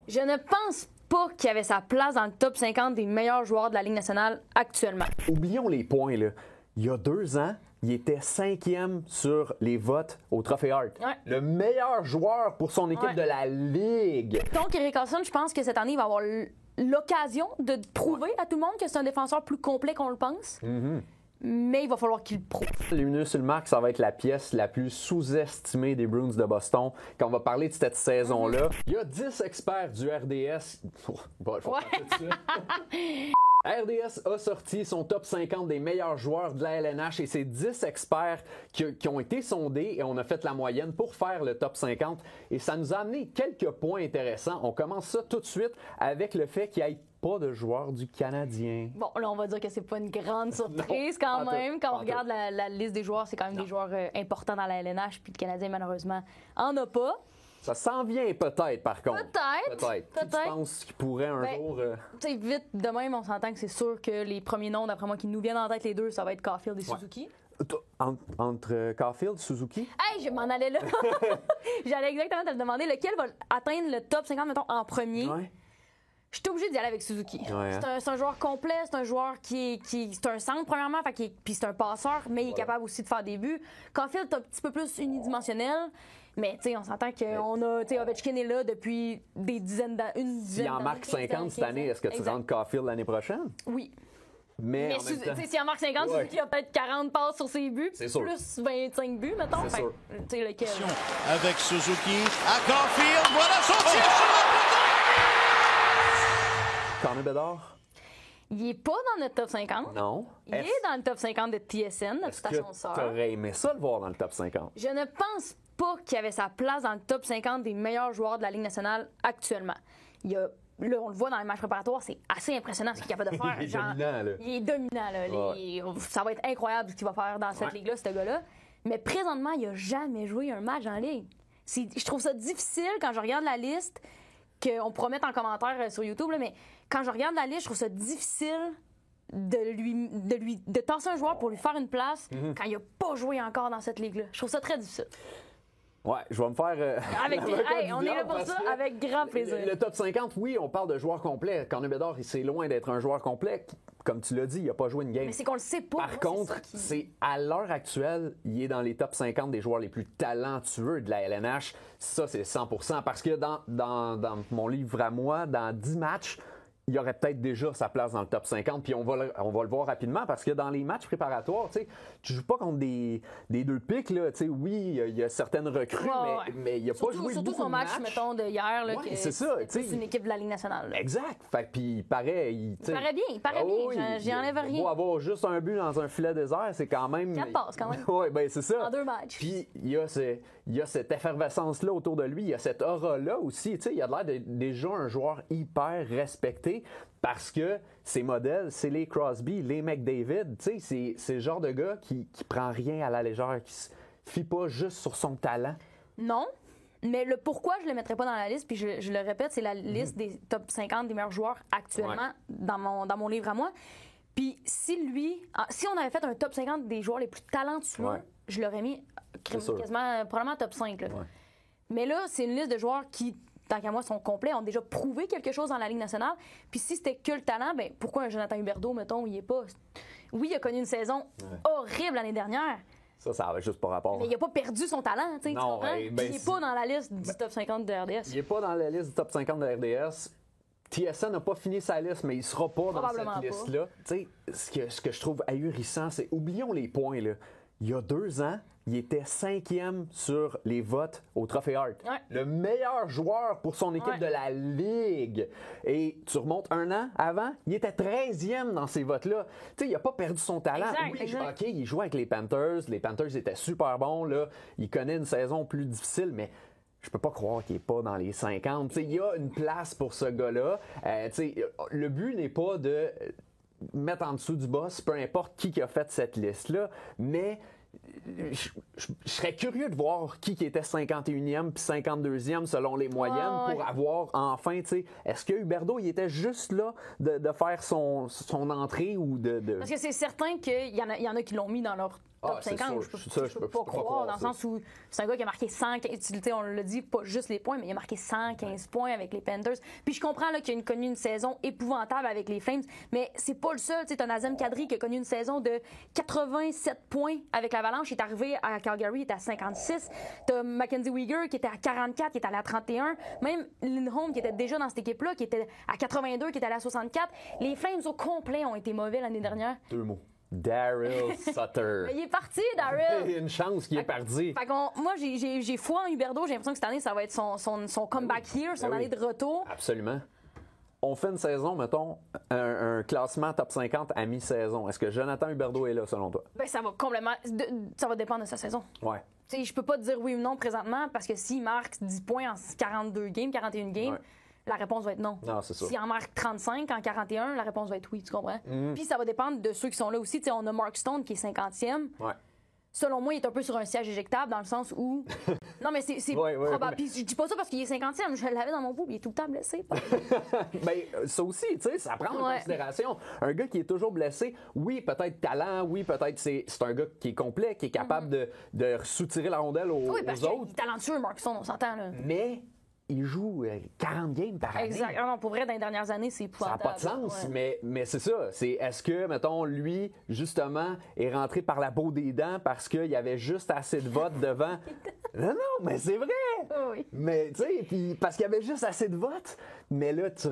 Je ne pense pas qu'il avait sa place dans le top 50 des meilleurs joueurs de la Ligue nationale actuellement. Oublions les points, là. Il y a 2 ans, il était 5e sur les votes au Trophée Hart. Ouais. Le meilleur joueur pour son équipe de la Ligue. Donc, Erik Karlsson, je pense que cette année, il va avoir l'occasion de prouver à tout le monde que c'est un défenseur plus complet qu'on le pense. Mais il va falloir qu'il le prouve. Les minutes sur le marque, ça va être la pièce la plus sous-estimée des Bruins de Boston. Quand on va parler de cette saison-là, il y a 10 experts du RDS. Bon, il faut parler de ça. RDS a sorti son top 50 des meilleurs joueurs de la LNH et c'est 10 experts qui ont été sondés et on a fait la moyenne pour faire le top 50 et ça nous a amené quelques points intéressants. On commence ça tout de suite avec le fait qu'il n'y ait pas de joueurs du Canadien. Bon, là, on va dire que c'est pas une grande surprise quand même. Quand on regarde la liste des joueurs, c'est quand même des joueurs importants dans la LNH puis le Canadien, malheureusement, en a pas. Ça s'en vient peut-être, par contre. Peut-être. Tu penses qu'il pourrait un jour... Tu sais, vite, de même, on s'entend que c'est sûr que les premiers noms, d'après moi, qui nous viennent en tête, les deux, ça va être Caulfield et Suzuki. Entre Caulfield et Suzuki? Hey, je m'en allais là! J'allais exactement te le demander. Lequel va atteindre le top 50, mettons, en premier? Ouais. Je suis obligée d'y aller avec Suzuki. Ouais. C'est un joueur complet, c'est un joueur qui c'est un centre, premièrement, puis c'est un passeur, mais il est capable aussi de faire des buts. Caulfield est un petit peu plus unidimensionnel. Mais tu sais, on s'entend qu'on a, tu sais, Ovechkin est là depuis une dizaine d'années. S'il en marque 50 cette année, est-ce que tu rentres Caulfield l'année prochaine? Oui. Mais s'il en marque 50, Suzuki a peut-être 40 passes sur ses buts, c'est sûr. plus 25 buts, mettons. C'est sûr. Tu sais, lequel? Avec Suzuki à Caulfield, voilà son tir sur la Connor Bedard? Il est pas dans notre top 50. Non. Il est dans le top 50 de TSN, notre station sœur. Tu aurais aimé ça le voir dans le top 50? Je ne pense pas qu'il avait sa place dans le top 50 des meilleurs joueurs de la Ligue nationale actuellement. Là, on le voit dans les matchs préparatoires, c'est assez impressionnant ce qu'il est capable de faire. Il est dominant, là. Il est dominant, là. Ça va être incroyable ce qu'il va faire dans cette ligue-là, ce gars-là. Mais présentement, il n'a jamais joué un match en ligue. Je trouve ça difficile quand je regarde la liste, qu'on pourra mettre en commentaire sur YouTube, là, mais quand je regarde la liste, je trouve ça difficile de tasser un joueur pour lui faire une place quand il n'a pas joué encore dans cette ligue-là. Je trouve ça très difficile. Ouais, je vais me faire... on est là pour ça, avec grand plaisir. Le top 50, oui, on parle de joueurs complets. Connor Bedard, c'est loin d'être un joueur complet. Comme tu l'as dit, il n'a pas joué une game. Mais c'est qu'on le sait pas. Par contre, c'est à l'heure actuelle, il est dans les top 50 des joueurs les plus talentueux de la LNH. Ça, c'est 100%. Parce que dans mon livre à moi, dans 10 matchs, il y aurait peut-être déjà sa place dans le top 50, puis on va le voir rapidement, parce que dans les matchs préparatoires, tu joues pas contre des deux pics, là, oui, il y a certaines recrues, mais il n'a pas joué surtout beaucoup son de match, mettons, de hier, là, c'est ça, c'est une équipe de la Ligue nationale. Là. Exact, fait puis il paraît bien, j'y enlève rien. Il va avoir juste un but dans un filet désert, c'est quand même... 4 passes, quand même. Oui, ben c'est ça. En 2 matchs. Puis il y a cette effervescence-là autour de lui, il y a cette aura-là aussi, il a l'air d'être déjà un joueur hyper respecté, parce que ses modèles, c'est les Crosby, les McDavid. C'est le genre de gars qui prend rien à la légère, qui se fie pas juste sur son talent. Non, mais le pourquoi je le mettrais pas dans la liste, puis je le répète, c'est la liste des top 50 des meilleurs joueurs actuellement dans mon livre à moi. Puis si on avait fait un top 50 des joueurs les plus talentueux, je l'aurais mis quasiment probablement top 5. Là. Ouais. Mais là, c'est une liste de joueurs qui, tant qu'à moi, sont complets, ont déjà prouvé quelque chose dans la Ligue nationale. Puis si c'était que le talent, ben pourquoi un Jonathan Huberdeau, mettons, il est pas... Oui, il a connu une saison horrible l'année dernière. Ça avait juste pas rapport. Mais il n'a pas perdu son talent, tu sais. Non, il n'est pas dans la liste du top 50 de RDS. Il n'est pas dans la liste du top 50 de RDS. TSN n'a pas fini sa liste, mais il ne sera pas dans cette liste-là. Tu sais, ce que je trouve ahurissant, c'est, oublions les points, là. Il y a 2 ans, il était 5e sur les votes au Trophée Hart. Ouais. Le meilleur joueur pour son équipe de la Ligue. Et tu remontes 1 an avant, il était 13e dans ces votes-là. Tu sais, il n'a pas perdu son talent. Exact. OK, il jouait avec les Panthers. Les Panthers étaient super bons. Là. Il connaît une saison plus difficile, mais je peux pas croire qu'il n'est pas dans les 50. Tu sais, il y a une place pour ce gars-là. Tu sais, le but n'est pas de mettre en dessous du boss, peu importe qui a fait cette liste-là, mais je serais curieux de voir qui était 51e puis 52e selon les moyennes pour avoir enfin, tu sais, est-ce que Huberdeau, il était juste là de faire son entrée ou de... Parce que c'est certain qu'il y en a qui l'ont mis dans leur top 50. Je peux pas croire, dans le sens où c'est un gars qui a marqué 115, on l'a dit, pas juste les points, mais il a marqué 115 points avec les Panthers. Puis je comprends là, qu'il a connu une saison épouvantable avec les Flames, mais c'est pas le seul. Tu as Nazem Kadri qui a connu une saison de 87 points avec l'Avalanche. Il est arrivé à Calgary, il était à 56. T'as Mackenzie Weegar qui était à 44, qui est allé à 31. Même Lindholm qui était déjà dans cette équipe-là, qui était à 82, qui est allé à 64. Les Flames au complet ont été mauvais l'année dernière. 2 mots. Daryl Sutter. Il est parti, Daryl! Une chance qu'il est parti. Moi, j'ai foi en Huberdeau. J'ai l'impression que cette année, ça va être son comeback year, son année de retour. Absolument. On fait une saison, mettons, un classement top 50 à mi-saison. Est-ce que Jonathan Huberdeau est là, selon toi? Ben, ça va complètement... Ça va dépendre de sa saison. Ouais. T'sais, je peux pas te dire oui ou non présentement, parce que s'il marque 10 points en 42 games, 41 games... Ouais. La réponse va être non. Non, c'est ça. S'il en marque 35 en 41, la réponse va être oui, tu comprends? Puis ça va dépendre de ceux qui sont là aussi. T'sais, on a Mark Stone qui est 50e. Ouais. Selon moi, il est un peu sur un siège éjectable dans le sens où... Non, mais c'est probable. Puis je dis pas ça parce qu'il est 50e. Je l'avais dans mon pot, puis il est tout le temps blessé. Ben, ça aussi, tu sais, ça prend en considération. Un gars qui est toujours blessé, oui, peut-être talent, oui, peut-être c'est un gars qui est complet, qui est capable de soutirer la rondelle aux autres. Oui, parce qu'il est talentueux, Mark Stone, on s'entend, là. Mais... il joue 40 games par année. Exactement. Pour vrai, dans les dernières années, c'est épouvantable. Ça n'a pas de sens, mais c'est ça. Est-ce que, mettons, lui, justement, est rentré par la peau des dents parce qu'il y avait juste assez de votes devant? Non, mais c'est vrai! Oui. Mais, tu sais, parce qu'il y avait juste assez de votes. Mais là, tu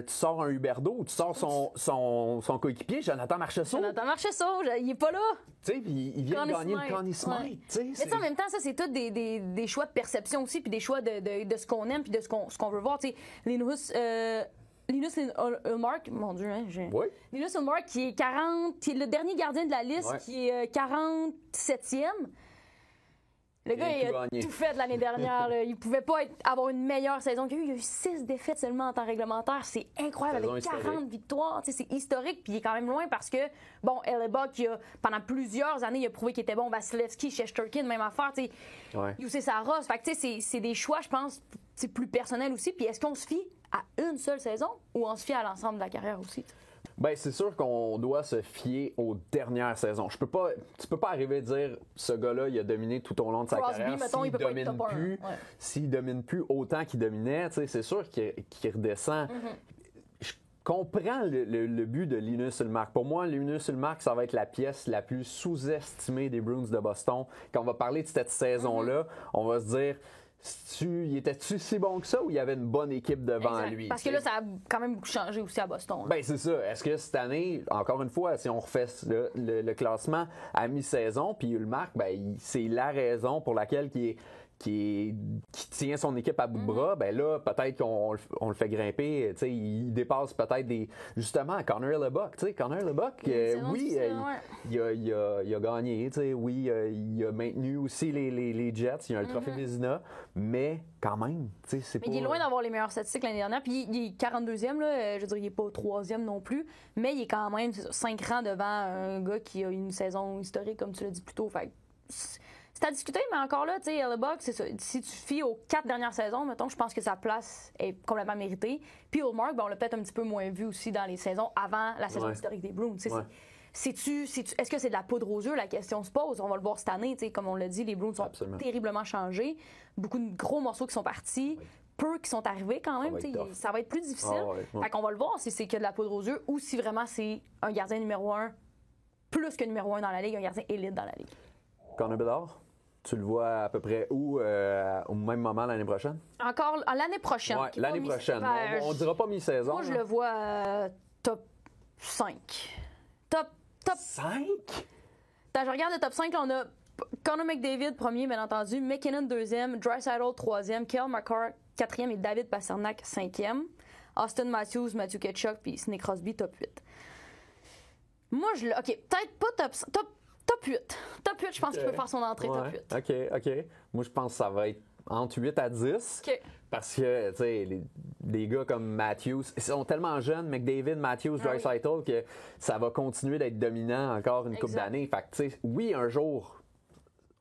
sors un Huberdeau, tu sors son coéquipier, Jonathan Marchessault. Jonathan Marchessault, il est pas là. Tu sais, puis il vient de gagner le Conn Smythe. Mais tu sais, en même temps, ça, c'est tout des choix de perception aussi, puis des choix de ce qu'on aime, puis de ce qu'on veut voir. Tu sais, Linus Ullmark, mon Dieu, hein, oui. Linus Ullmark qui est le dernier gardien de la liste, qui est 47e. Le gars, il a tout fait de l'année dernière. Là. Il pouvait pas avoir une meilleure saison qu'il y a eu. Il y a eu 6 défaites seulement en temps réglementaire. C'est incroyable, avec 40 victoires. C'est historique, puis il est quand même loin parce que, bon, Hellebuyck, pendant plusieurs années, il a prouvé qu'il était bon. Vasilevski, Shesterkin, même affaire. Youssef Saros. Fait que, c'est des choix, je pense, c'est plus personnel aussi. Puis est-ce qu'on se fie à une seule saison ou on se fie à l'ensemble de la carrière aussi? Ben, c'est sûr qu'on doit se fier aux dernières saisons. Tu peux pas arriver à dire ce gars-là, il a dominé tout au long de sa carrière. S'il domine plus autant qu'il dominait, c'est sûr qu'il redescend. Je comprends le but de Linus Ullmark. Pour moi, Linus Ullmark, ça va être la pièce la plus sous-estimée des Bruins de Boston. Quand on va parler de cette saison-là, on va se dire... il était-tu si bon que ça ou il y avait une bonne équipe devant lui? Parce que là, ça a quand même beaucoup changé aussi à Boston. Là. Ben c'est ça. Est-ce que cette année, encore une fois, si on refait le classement à mi-saison, puis Ullmark, ben c'est la raison pour laquelle qui tient son équipe à bout de bras, ben là, peut-être qu'on le fait grimper. Tu sais, il dépasse peut-être justement Connor Hellebuyck. Tu sais, Connor Hellebuyck, oui, il a gagné. Tu sais, oui, il a maintenu aussi les Jets. Il a un trophée Vézina, mais quand même, tu sais, c'est pas... Mais il est loin d'avoir les meilleures statistiques l'année dernière. Puis il est 42e, là. Je veux dire, il est pas 3e non plus, mais il est quand même 5 rangs devant un gars qui a une saison historique, comme tu l'as dit plus tôt. Fait c'est à discuter, mais encore là, tu sais, Hellebuyck, c'est ça. Si tu fies aux 4 dernières saisons, mettons, je pense que sa place est complètement méritée. Puis Ullmark, ben, on l'a peut-être un petit peu moins vu aussi dans les saisons avant la saison historique des Bruins. Est-ce que c'est de la poudre aux yeux? La question se pose. On va le voir cette année. Comme on l'a dit, les Bruins sont terriblement changés. Beaucoup de gros morceaux qui sont partis. Peu qui sont arrivés quand même. Ça va être plus difficile. Fait qu'on va le voir si c'est que de la poudre aux yeux ou si vraiment c'est un gardien numéro 1, plus que numéro 1 dans la Ligue, un gardien élite dans la Ligue. Connor Bedard? Tu le vois à peu près où au même moment l'année prochaine? Encore l'année prochaine. Oui, l'année prochaine. On ne dira pas mi-saison. Moi, je le vois top 5. Top 5? Je regarde le top 5. Là, on a Connor McDavid, premier, bien entendu. McKinnon, deuxième. Draisaitl, troisième. Cale Makar, quatrième. Et David Pastrnak, cinquième. Austin Matthews, Matthew Tkachuk, puis Sidney Crosby, top 8. Moi, OK, peut-être pas top 8. Top 8, je pense qu'il peut faire son entrée, top 8. OK. Moi, je pense que ça va être entre 8 à 10. OK. Parce que, tu sais, des gars comme Matthews, ils sont tellement jeunes, McDavid, Matthews, Draisaitl, que ça va continuer d'être dominant encore une couple d'années. Fait que, tu sais, oui, un jour,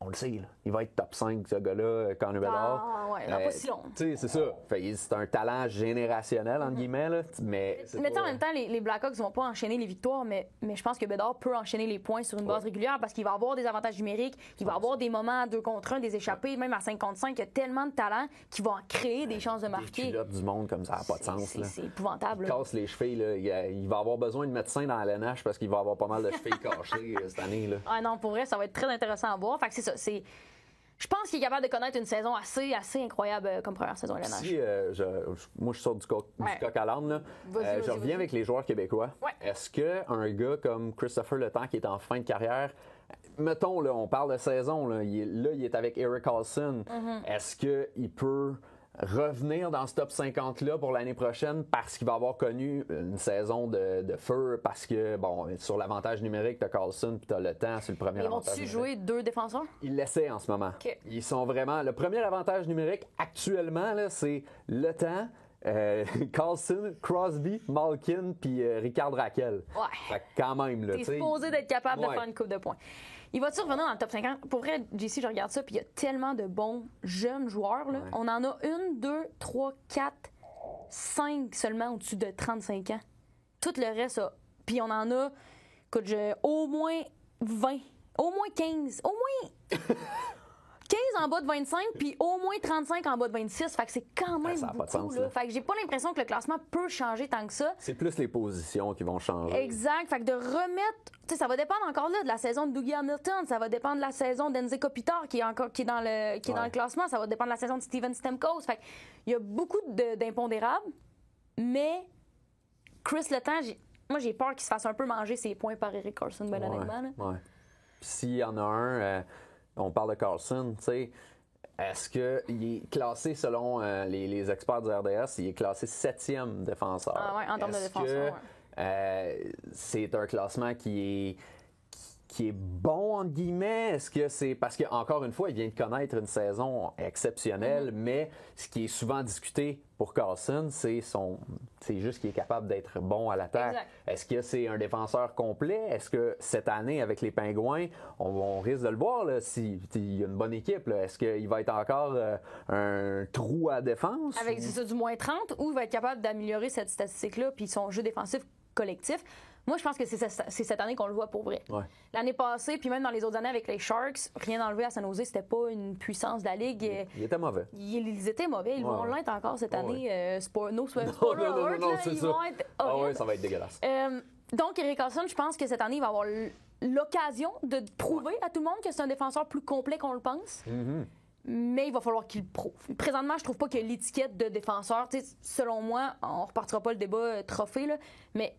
on le sait, là, il va être top 5, ce gars-là, Connor Bedard. ouais, non, pas si long. Tu sais, c'est ça. C'est un talent générationnel, entre guillemets, là, mais en même temps, les Blackhawks ne vont pas enchaîner les victoires, mais je pense que Bédard peut enchaîner les points sur une base régulière parce qu'il va avoir des avantages numériques, il va avoir des moments à 2 contre 1, des échappées, même à 5 contre 5. Il y a tellement de talent qui vont en créer des chances de marquer. Les culottes du monde, comme ça n'a pas de sens. C'est épouvantable. Il casse les chevilles. Là. Il va avoir besoin de médecin dans la LNH parce qu'il va avoir pas mal de chevilles cachées cette année. Là. Ah non, pour vrai, ça va être très intéressant à voir. Fait que c'est ça. Je pense qu'il est capable de connaître une saison assez incroyable comme première saison LNH. Si, moi, je sors du coq à l'âne. Là. Je reviens avec les joueurs québécois. Ouais. Est-ce qu'un gars comme Christopher Le Temps, qui est en fin de carrière, mettons, là, on parle de saison, là, il est avec Erik Karlsson. Est-ce qu'il peut revenir dans ce top 50-là pour l'année prochaine parce qu'il va avoir connu une saison de feu, parce que, bon, sur l'avantage numérique, tu as Karlsson puis tu as Le Temps, c'est le premier avantage numérique. Vont-tu jouer 2 défenseurs? Ils l'essaient en ce moment. Okay. Ils sont vraiment... Le premier avantage numérique, actuellement, là, c'est Le Temps, Karlsson, Crosby, Malkin puis Rickard Rakell. Ouais. Fait que quand même, là, t'es supposé d'être capable de faire une coupe de points. Il va-tu revenir dans le top 50? Pour vrai, JC, je regarde ça, puis il y a tellement de bons jeunes joueurs. Là. Ouais. On en a 1, 2, 3, 4, 5 seulement au-dessus de 35 ans. Tout le reste, puis on en a, écoute, au moins 20, au moins 15, au moins 15 en bas de 25, puis au moins 35 en bas de 26. Fait que c'est quand même beaucoup. Pas de sens, là. Fait que j'ai pas l'impression que le classement peut changer tant que ça. C'est plus les positions qui vont changer. Exact. Fait que de remettre... Tu sais, ça va dépendre encore là de la saison de Dougie Hamilton. Ça va dépendre de la saison d'Enze Kopitar qui est dans le classement. Ça va dépendre de la saison de Steven Stamkos. Fait que il y a beaucoup d'impondérables. Mais Chris Letang, moi, j'ai peur qu'il se fasse un peu manger ses points par Erik Karlsson, ben honnêtement. Ouais. S'il y en a un... on parle de Karlsson, tu sais, est-ce qu'il est classé selon les experts du RDS, il est classé 7e défenseur? Ah ouais, en termes de défenseur, c'est un classement qui est bon, entre guillemets? Est-ce que c'est... Parce qu'encore une fois, il vient de connaître une saison exceptionnelle, mais ce qui est souvent discuté pour Karlsson, c'est juste qu'il est capable d'être bon à l'attaque. Exact. Est-ce que c'est un défenseur complet? Est-ce que cette année, avec les Pingouins, on risque de le voir, là, s'il y a une bonne équipe? Là, est-ce qu'il va être encore un trou à défense? Avec ça, du moins 30, ou il va être capable d'améliorer cette statistique-là puis son jeu défensif collectif? Moi, je pense que c'est cette année qu'on le voit pour vrai. Ouais. L'année passée, puis même dans les autres années avec les Sharks, rien enlevé à San Jose, c'était pas une puissance de la Ligue. Il était mauvais. Ils étaient mauvais. Ils vont l'être encore cette année. Non, c'est ça. Ils vont être horribles. Ça va être dégueulasse. Donc, Erik Karlsson, je pense que cette année, il va avoir l'occasion de prouver à tout le monde que c'est un défenseur plus complet qu'on le pense. Mm-hmm. Mais il va falloir qu'il le prouve. Présentement, je trouve pas que l'étiquette de défenseur, selon moi, on repartira pas le débat trophée, là, mais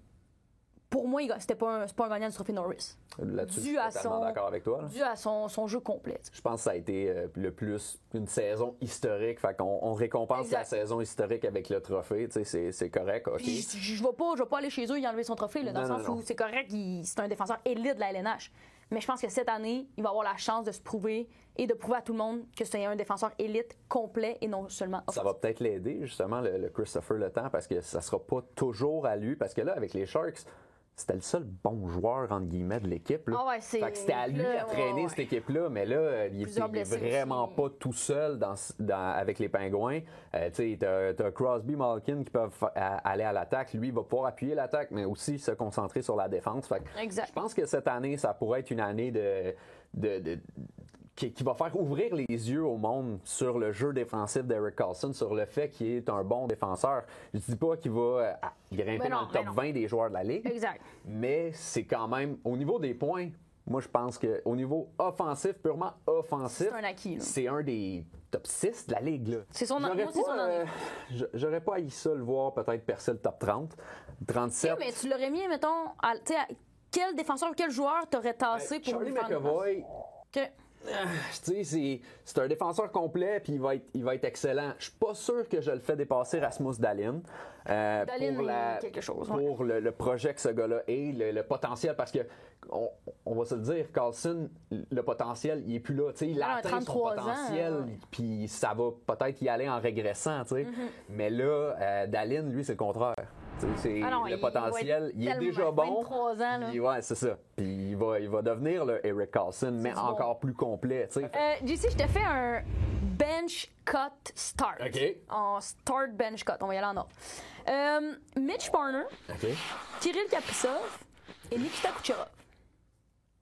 pour moi, c'est pas un gagnant du trophée Norris. Là-dessus, je suis totalement d'accord avec toi. Là. Dû à son jeu complet. Je pense que ça a été le plus une saison historique. Fait qu'on récompense la saison historique avec le trophée. C'est correct. Okay. Je vais pas aller chez eux et enlever son trophée, là, dans le sens où c'est correct, c'est un défenseur élite de la LNH. Mais je pense que cette année, il va avoir la chance de se prouver et de prouver à tout le monde que c'est un défenseur élite complet et non seulement offensif. Ça va peut-être l'aider, justement, le Christopher Le Temps, parce que ça sera pas toujours à lui. Parce que là, avec les Sharks, c'était le seul bon joueur, entre guillemets, de l'équipe. Là. Ah ouais, fait que c'était à lui à traîner cette équipe-là, mais là, il est vraiment pas tout seul avec les Pingouins. Tu sais, t'as Crosby, Malkin qui peuvent aller à l'attaque. Lui, il va pouvoir appuyer l'attaque, mais aussi se concentrer sur la défense. Fait que exact. Je pense que cette année, ça pourrait être une année qui va faire ouvrir les yeux au monde sur le jeu défensif d'Erik Karlsson, sur le fait qu'il est un bon défenseur. Je dis pas qu'il va grimper dans le top 20 des joueurs de la Ligue. Exact. Mais c'est quand même, au niveau des points, moi je pense qu'au niveau offensif, purement offensif, c'est un acquis. C'est un des top 6 de la Ligue. Là. C'est son année. J'aurais pas haï ça le voir peut-être percer le top 30, 37. Okay, mais tu l'aurais mis, mettons, quel défenseur ou quel joueur t'aurais tassé pour Charlie lui faire McAvoy. Okay. Tu sais, c'est un défenseur complet puis il va être excellent. Je suis pas sûr que je le fais dépasser Rasmus Dahlin. Quelque chose. Pour le projet que ce gars-là ait, le potentiel, parce que on va se le dire, Karlsson, le potentiel, il est plus là. Tu sais, il a atteint son potentiel, puis ça va peut-être y aller en régressant. Tu sais. Mais là, Dahlin, lui, c'est le contraire. Ah non, le potentiel, il est déjà bon. 23 ans, là. Ouais, c'est ça. Puis il va devenir le Eric Carlson, mais du encore plus complet. Tu sais. JC, je te fais un bench cut start. OK. En start bench cut. On va y aller en ordre. Mitch Marner, OK. Kirill Kaprizov et Nikita Kucherov.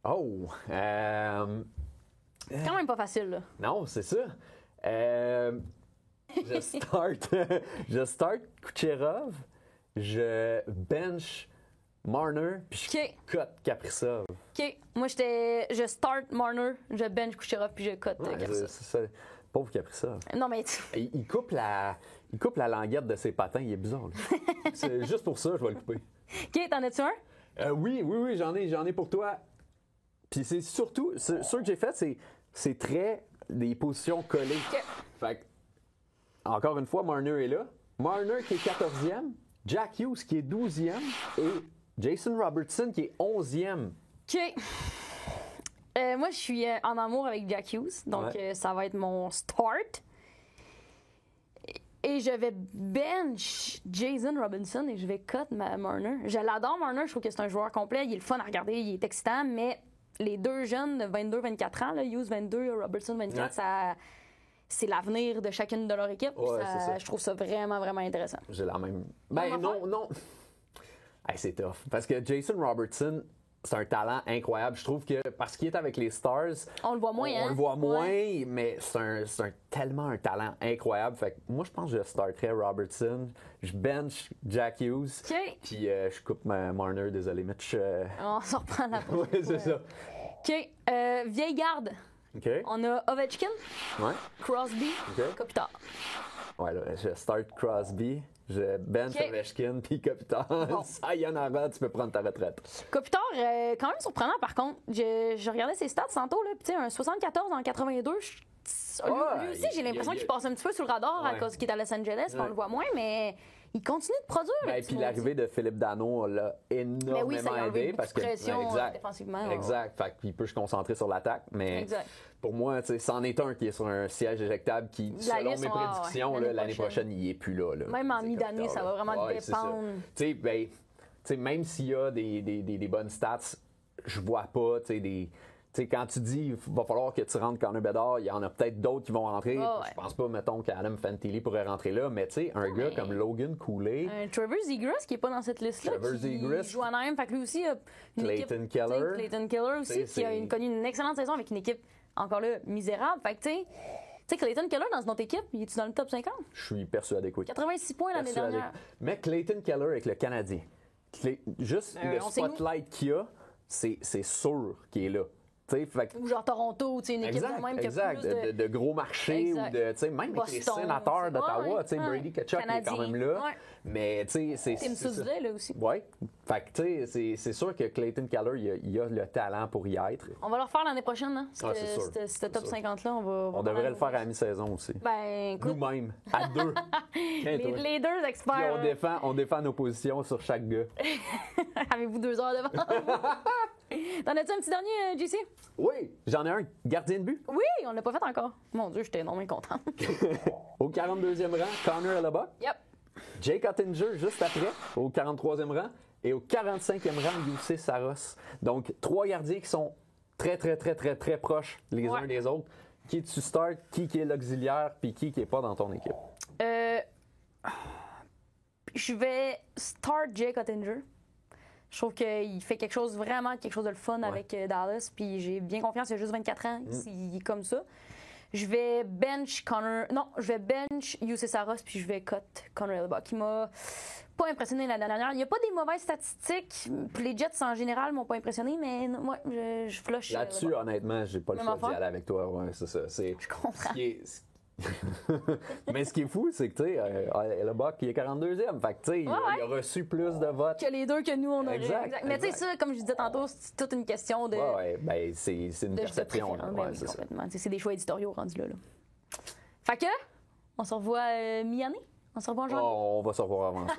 Oh! C'est quand même pas facile, là. Non, c'est ça. Je start Kucherov, je bench Marner, puis je OK. cut Kaprizov. OK. Moi, je start Marner, je bench Kucherov, puis je cut Ouais, Kaprizov. c'est ça. Pauvre Kaprizov. Non, mais... Il coupe la languette de ses patins, il est bizarre. Là. C'est juste pour ça, je vais le couper. OK, t'en as-tu un? Oui, j'en ai pour toi. Puis c'est surtout, ce que j'ai fait, c'est très des positions collées. OK. Fait que, encore une fois, Marner est là. Marner qui est 14e, Jack Hughes qui est 12e et Jason Robertson qui est 11e. OK. Moi, je suis en amour avec Jack Hughes, donc Ouais. ça va être mon start. Et je vais bench Jason Robinson et je vais cut Marner. Je l'adore, Marner. Je trouve que c'est un joueur complet. Il est le fun à regarder, il est excitant, mais les deux jeunes de 22-24 ans, là, Hughes 22, Robertson 24, Ouais. c'est l'avenir de chacune de leur équipe. Ouais, c'est ça. Je trouve ça vraiment, vraiment intéressant. J'ai la même. Même Ben affaire? non. Hey, c'est tough. Parce que Jason Robertson, c'est un talent incroyable. Je trouve que parce qu'il est avec les Stars, On le voit moins, hein? on le voit moins, Ouais. mais c'est tellement un talent incroyable. Fait que moi, je pense que je starterais Robertson. Je bench Jack Hughes. OK. Puis je coupe Marner, désolé, Mitch. On s'en reprend la prochaine Ouais, c'est fois. ça. OK. Vieille garde. OK? On a Ovechkin, Ouais. Crosby, OK. Kopitar. Ouais, là, je start Crosby. Je bench OK. Ovechkin, puis Kopitar. Bon. Sayonara, tu peux prendre ta retraite. Kopitar, quand même surprenant par contre. Je regardais ses stats tantôt, là, puis tu sais, un 74 en 82. Lui aussi, j'ai l'impression qu'il passe un petit peu sous le radar à Ouais. cause qu'il est à Los Angeles, puis on Ouais. le voit moins, mais il continue de produire. le Ben, petit puis maudit. l'arrivée de Philippe Dano l'a énormément Mais oui, ça a enlevé aidé beaucoup parce de que pression, exact, défensivement. exact. Fait qu'il peut se concentrer sur l'attaque, mais Exact. pour moi, tu sais, c'en est un qui est sur un siège éjectable qui, La selon liste, mes ouais, prédictions, ouais, là, l'année l'année prochaine, il est plus là. Même en C'est mi-d'année, Kopitar, ça va là. vraiment Ouais, c'est ça. dépendre. Tu sais, ben, tu sais, même s'il y a des bonnes stats, je vois pas, tu sais, des. Tu sais, quand tu dis il va falloir que tu rentres Connor Bedard, il y en a peut-être d'autres qui vont rentrer. Oh, ouais. Je pense pas, mettons, qu'Adam Fantilli pourrait rentrer là, mais tu sais, un gars comme Logan Cooley, Trevor Zegras qui est pas dans cette liste-là. Trevor qui Zegras. joue en AM. Fait que lui aussi a une Clayton équipe. Keller. tu sais, Clayton Keller aussi, C'est- qui a connu une excellente saison avec une équipe encore là misérable. Fait que tu sais, Clayton Keller dans notre équipe, il est dans le top 50? je suis persuadé que oui. 86 points l'année Persuadé. dernière. Mais Clayton Keller avec le Canadien, juste le on sait où. spotlight qu'il a, c'est sûr qu'il est là. Tu sais, fait que- Ou genre Toronto, tu sais, une équipe exact, de même qui a exact, plus de... de gros marchés Exact. ou de, tu sais, même avec les Boston, sénateurs ouais, d'Ottawa, ouais, tu sais, ouais. Brady Tkachuk il est quand Canadien, même là, ouais. mais tu sais, c'est Tim c'est ça. Sousley, là aussi. Ouais, fait que tu sais, c'est sûr que Clayton Keller, il a le talent pour y être. On va le refaire l'année prochaine, hein? Ah, c'est sûr. Ce top C'est sûr. 50-là, on va... On devrait le faire à la mi-saison aussi. Ben, écoute, Nous-mêmes, à deux. Tiens, toi. les deux Puis experts, on défend nos positions sur chaque gars. avez-vous 2 heures devant vous? T'en as-tu un petit dernier, JC? Oui, j'en ai un, gardien de but. Oui, on l'a pas fait encore. Mon Dieu, j'étais énormément contente. Au 42e rang, Connor Hellebuck. Yep. Jake Ottinger juste après, au 43e rang. Et au 45e rang, Jussi Saros. Donc, 3 gardiens qui sont très proches les Ouais. uns des autres. Qui tu starts, qui est l'auxiliaire, puis qui est pas dans ton équipe. Je vais start Jake Ottinger. Je trouve qu'il fait quelque chose de le fun avec Dallas. Puis j'ai bien confiance, il a juste 24 ans, il est comme ça. Je vais bench Jussi Saros, puis je vais cut Connor Hellebuck. Il m'a pas impressionné l'année dernière. Il n'y a pas des mauvaises statistiques. Puis les Jets en général m'ont pas impressionné, mais moi, je flush. Là-dessus, honnêtement, j'ai pas le Même choix d'y affaire? aller avec toi. Ouais, c'est ça. Je comprends. Mais ce qui est fou, c'est que, tu sais, Hellebuck, il est 42e. Fait que, tu sais, il a reçu plus de votes. Que les deux que nous, on aurait. Exact, Mais tu sais, exact. ça, comme je disais tantôt, c'est toute une question de. Ouais, ben, c'est une de perception. Là. préférence. Ouais, Ben oui, c'est ça. complètement. C'est des choix éditoriaux rendus là. Fait que, on se revoit mi-année. On se revoit en janvier. Oh, on va se revoir avant ça.